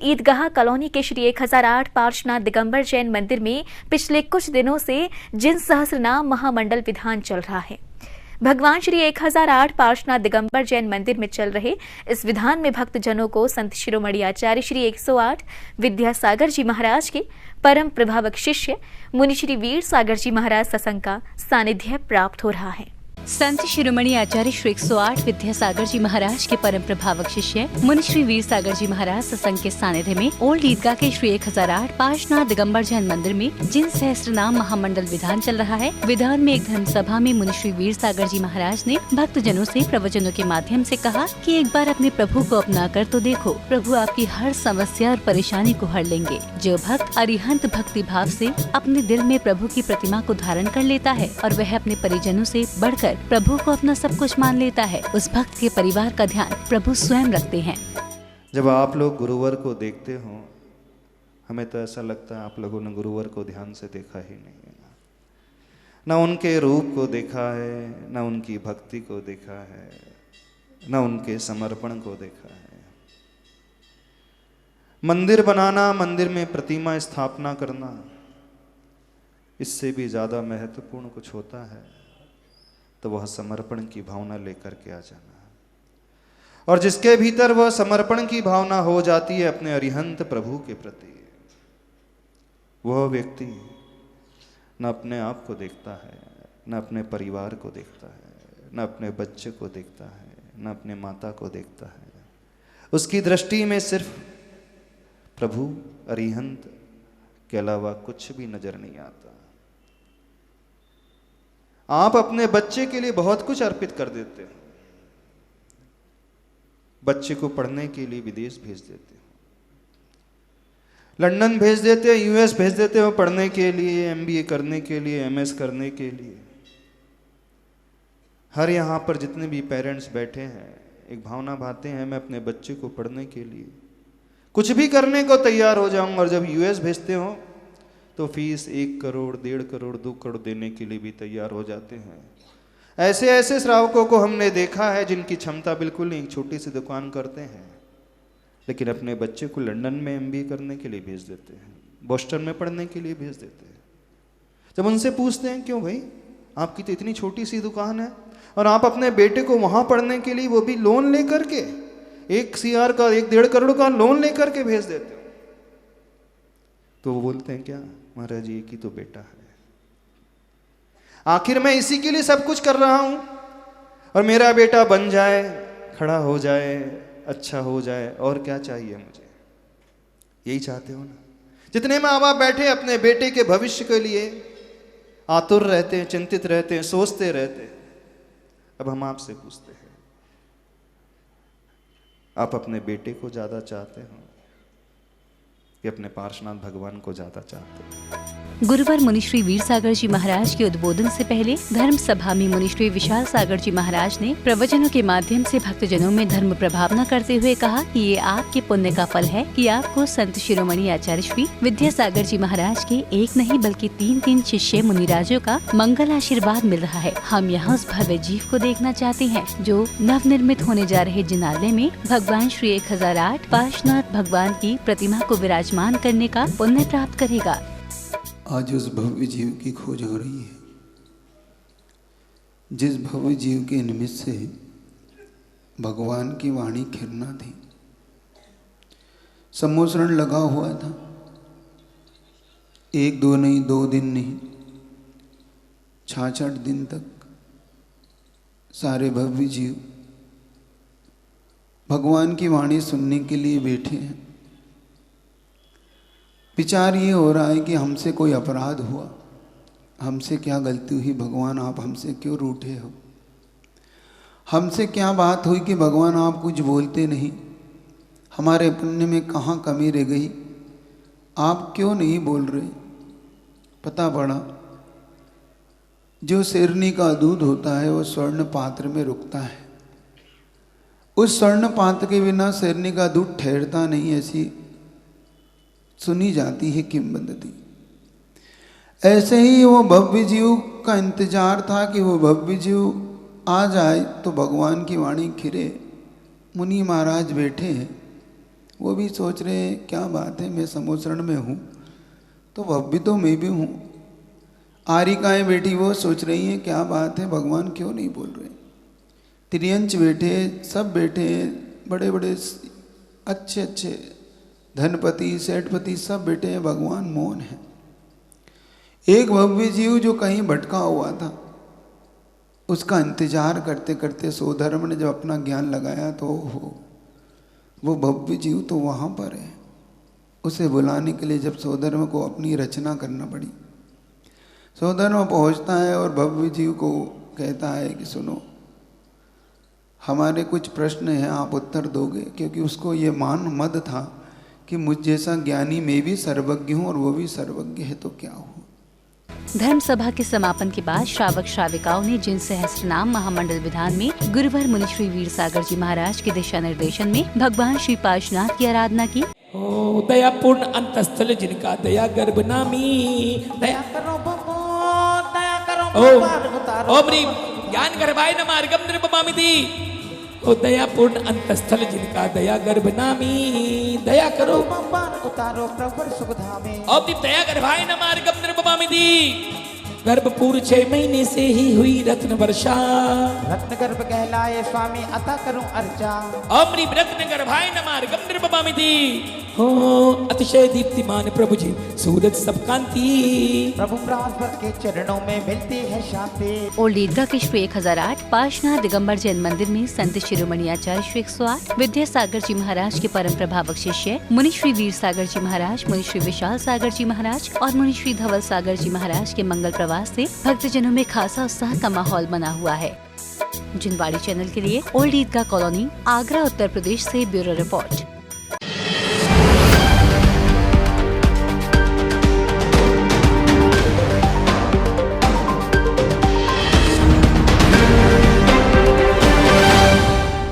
ईदगाह colony के श्री 1008 पार्श्वनाथ दिगंबर जैन मंदिर में पिछले कुछ दिनों से जिन सहस्रनाम महामंडल विधान चल रहा है। भगवान श्री 1008 पार्श्वनाथ दिगंबर जैन मंदिर में चल रहे इस विधान में भक्तजनों को संत शिरोमणि आचार्य श्री 108 विद्यासागर जी महाराज के परम प्रभावक शिष्य मुनि श्री वीर सागर जी महाराज सत्संग का सानिध्य प्राप्त हो रहा है। संत शिरोमणि आचार्य श्री 108 विद्यासागर जी महाराज के परम प्रभावक शिष्य मुनि श्री वीर सागर जी महाराज सत्संग के सानिध्य में ओल्ड ईदगाह के श्री 1008 पार्श्वनाथ दिगंबर जैन मंदिर में जिन सहस्रनाम महामंडल विधान चल रहा है। विधान में एक धर्म सभा में मुनि श्री वीर सागर जी महाराज ने भक्तजनों से प्रवचनों के माध्यम से कहा कि एक बार अपने प्रभु को अपना कर तो देखो, प्रभु आपकी हर समस्या और परेशानी को हर लेंगे। जो भक्त अरिहंत भक्ति भाव से अपने दिल में प्रभु की प्रतिमा को धारण कर लेता है और वह अपने परिजनों से बढ़कर प्रभु को अपना सब कुछ मान लेता है, उस भक्त के परिवार का ध्यान प्रभु स्वयं रखते हैं। जब आप लोग गुरुवर को देखते हो, हमें तो ऐसा लगता है आप लोगों ने गुरुवर को ध्यान से देखा ही नहीं है। ना उनके रूप को देखा है, ना उनकी भक्ति को देखा है, ना उनके समर्पण को देखा है। मंदिर बनाना, मंदिर में प्रतिमा स्थापना करना, इससे भी ज्यादा महत्वपूर्ण कुछ होता है तो वह समर्पण की भावना लेकर के आ जाना। और जिसके भीतर वह समर्पण की भावना हो जाती है अपने अरिहंत प्रभु के प्रति, वह व्यक्ति न अपने आप को देखता है, न अपने परिवार को देखता है, न अपने बच्चे को देखता है, न अपने माता को देखता है। उसकी दृष्टि में सिर्फ प्रभु अरिहंत के अलावा कुछ भी नजर नहीं आता। आप अपने बच्चे के लिए बहुत कुछ अर्पित कर देते हो। बच्चे को पढ़ने के लिए विदेश भेज देते हो, लंदन भेज देते हो, यूएस भेज देते हो पढ़ने के लिए, एमबीए करने के लिए, एमएस करने के लिए। हर यहाँ पर जितने भी पेरेंट्स बैठे हैं एक भावना भाते हैं, मैं अपने बच्चे को पढ़ने के लिए कुछ भी करने को तैयार हो जाऊंगा। और जब यूएस भेजते हो तो फीस 1 करोड़, 1.5 करोड़, 2 करोड़ देने के लिए भी तैयार हो जाते हैं। ऐसे ऐसे श्रावकों को हमने देखा है जिनकी क्षमता बिल्कुल नहीं, एक छोटी सी दुकान करते हैं लेकिन अपने बच्चे को लंदन में एमबीए करने के लिए भेज देते हैं, बोस्टन में पढ़ने के लिए भेज देते हैं। जब उनसे पूछते हैं क्यों भाई, आपकी तो इतनी छोटी सी दुकान है और आप अपने बेटे को वहां पढ़ने के लिए वो भी लोन लेकर के 1 CR का, 1.5 करोड़ का लोन लेकर के भेज देते हो, तो वो बोलते हैं क्या महाराज एक ही तो बेटा है, आखिर मैं इसी के लिए सब कुछ कर रहा हूं और मेरा बेटा बन जाए, खड़ा हो जाए, अच्छा हो जाए, और क्या चाहिए मुझे। यही चाहते हो ना। जितने माँ बाप बैठे अपने बेटे के भविष्य के लिए आतुर रहते हैं, चिंतित रहते हैं, सोचते रहते हैं। अब हम आपसे पूछते हैं, आप अपने बेटे को ज्यादा चाहते हो कि अपने पार्श्वनाथ भगवान को ज्यादा चाहते हैं? गुरुवार मुनि श्री वीर सागर जी महाराज के उद्बोधन से पहले धर्म सभा में मुनि श्री विशाल सागर जी महाराज ने प्रवचनों के माध्यम से भक्तजनों में धर्म प्रभावना करते हुए कहा कि ये आपके पुण्य का फल है कि आपको संत शिरोमणि आचार्य श्री विद्यासागर जी महाराज के एक नहीं बल्कि 3 शिष्य मुनिराजों का मंगल आशीर्वाद मिल रहा है। हम यहाँ उस भव्य जीव को देखना चाहते हैं जो नवनिर्मित होने जा रहे जिनालय में भगवान श्री 1008 पार्श्वनाथ भगवान की प्रतिमा को विराजमान करने का पुण्य प्राप्त करेगा। आज उस भव्य जीव की खोज हो रही है, जिस भव्य जीव के निमित्त से भगवान की वाणी खिरना थी। सम्मोसरण लगा हुआ था, 1-2 नहीं, 2 दिन नहीं, 66 दिन तक सारे भव्य जीव भगवान की वाणी सुनने के लिए बैठे हैं। विचार ये हो रहा है कि हमसे कोई अपराध हुआ, हमसे क्या गलती हुई भगवान, आप हमसे क्यों रूठे हो, हमसे क्या बात हुई कि भगवान आप कुछ बोलते नहीं, हमारे पुण्य में कहाँ कमी रह गई, आप क्यों नहीं बोल रहे। पता पड़ा जो शेरनी का दूध होता है वो स्वर्ण पात्र में रुकता है, उस स्वर्ण पात्र के बिना शेरनी का दूध ठहरता नहीं, ऐसी सुनी जाती है किंवदंती। ऐसे ही वो भव्य जीव का इंतजार था कि वो भव्य जीव आ जाए तो भगवान की वाणी खिरे। मुनि महाराज बैठे हैं वो भी सोच रहे हैं क्या बात है, मैं समोसरण में हूँ तो अब भी तो मैं भी हूँ। आरिकाएँ बैठी वो सोच रही हैं क्या बात है, भगवान क्यों नहीं बोल रहे। त्रियंच बैठे, सब बैठे, बड़े बड़े अच्छे अच्छे धनपति सेठपति सब बैठे हैं, भगवान मौन है। एक भव्य जीव जो कहीं भटका हुआ था, उसका इंतजार करते करते सोधर्म ने जब अपना ज्ञान लगाया तो वो भव्य जीव तो वहाँ पर है। उसे बुलाने के लिए जब सोधर्म को अपनी रचना करना पड़ी, सोधर्म पहुँचता है और भव्य जीव को कहता है कि सुनो, हमारे कुछ प्रश्न हैं, आप उत्तर दोगे। क्योंकि उसको ये मान मद था कि मुझ जैसा ज्ञानी मैं भी सर्वज्ञ हूँ और वो भी सर्वज्ञ है तो क्या हो। धर्म सभा के समापन के बाद श्रावक श्राविकाओं ने जिन सहस्त्रनाम महामंडल विधान में गुरुवर मुनि श्री वीर सागर जी महाराज के दिशा निर्देशन में भगवान श्री पार्श्वनाथ की आराधना की। ओ दया पूर्ण अंतस्थल जिनका दया गर्भ नामी, दया करो दया करो ओम ह्रीं ज्ञान गर्भाय नमः मार्गम निर्पमामिति। ओ दया पूर्ण अंतस्थल जिनका दया गर्भ नामी, दया करो उतारो प्रवर सुखधामे। ओम ह्रीं दया गर्भाय नमः मार्गम निर्पमामिति। गर्भपूर 6 महीने से ही हुई रत्न वर्षा, रत्न गर्भ कहलाए स्वामी अता करूं अर्चा। ओम ह्रीं रत्न गर्भाय नमः मार्गम निर्पमामिति। हो अतिशय दीप्तिमान प्रभु जी सूरज सब कांति, प्रभु बृहस्पति के चरणों में मिलती है शांति। ओल्ड ईदगाह के श्री 1008 पार्श्वनाथ दिगंबर जैन मंदिर में संत शिरोमणि आचार्य श्री 108 विद्यासागर जी महाराज के परम प्रभावक शिष्य मुनि श्री वीर सागर जी महाराज, मुनि श्री विशाल सागर जी महाराज और मुनि श्री धवल सागर जी महाराज के मंगल प्रवास से भक्तजनों में खासा उत्साह का माहौल बना हुआ है। जिनवाड़ी चैनल के लिए ओल्ड ईदगाह कॉलोनी, आगरा, उत्तर प्रदेश से ब्यूरो रिपोर्ट।